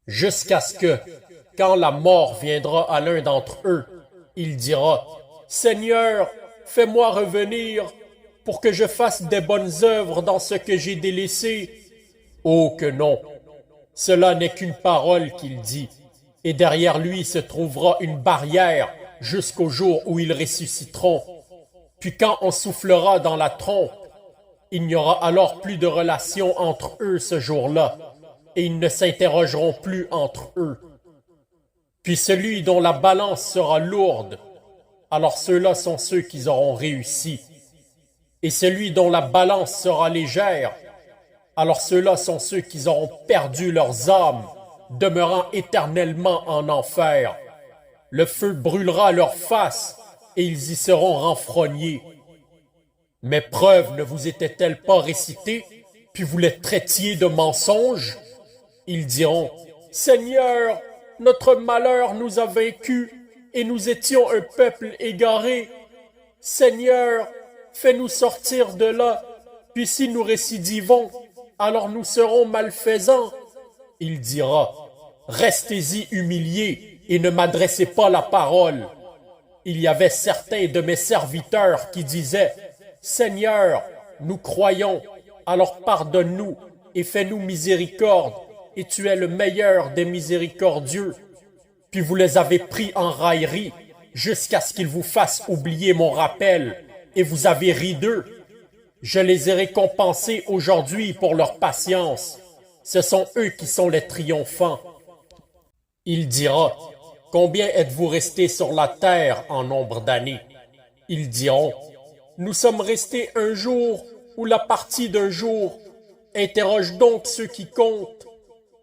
jusqu'à ce que, quand la mort viendra à l'un d'entre eux, il dira, Seigneur, fais-moi revenir pour que je fasse des bonnes œuvres dans ce que j'ai délaissé. Oh que non, cela n'est qu'une parole qu'il dit, et derrière lui se trouvera une barrière jusqu'au jour où ils ressusciteront. Puis quand on soufflera dans la trompe, il n'y aura alors plus de relation entre eux ce jour-là, et ils ne s'interrogeront plus entre eux. Puis celui dont la balance sera lourde, alors ceux-là sont ceux qui auront réussi. Et celui dont la balance sera légère, alors ceux-là sont ceux qui auront perdu leurs âmes, demeurant éternellement en enfer. Le feu brûlera leurs faces, et ils y seront renfrognés. Mes preuves ne vous étaient-elles pas récitées, puis vous les traitiez de mensonges? Ils diront, Seigneur, notre malheur nous a vaincus, et nous étions un peuple égaré. Seigneur, fais-nous sortir de là, puis si nous récidivons, alors nous serons malfaisants. Il dira, restez-y humiliés, et ne m'adressez pas la parole. Il y avait certains de mes serviteurs qui disaient, Seigneur, nous croyons, alors pardonne-nous et fais-nous miséricorde, et tu es le meilleur des miséricordieux. Puis vous les avez pris en raillerie, jusqu'à ce qu'ils vous fassent oublier mon rappel, et vous avez ri d'eux. Je les ai récompensés aujourd'hui pour leur patience. Ce sont eux qui sont les triomphants. Il dira, combien êtes-vous restés sur la terre en nombre d'années? Ils diront, nous sommes restés un jour ou la partie d'un jour. Interroge donc ceux qui comptent.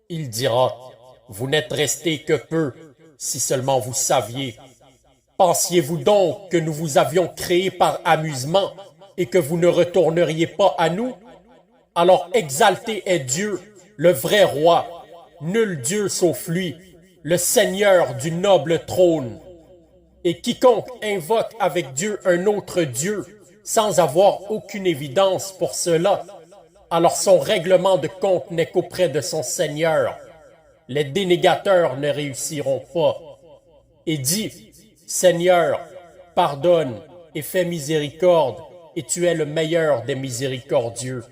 Il dira, vous n'êtes restés que peu, si seulement vous saviez. Pensiez-vous donc que nous vous avions créé par amusement et que vous ne retourneriez pas à nous? Alors exalté est Dieu, le vrai roi, nul Dieu sauf lui, le Seigneur du noble trône. Et quiconque invoque avec Dieu un autre Dieu, sans avoir aucune évidence pour cela, alors son règlement de compte n'est qu'auprès de son Seigneur. Les dénégateurs ne réussiront pas. Et dis, Seigneur, pardonne et fais miséricorde, et tu es le meilleur des miséricordieux.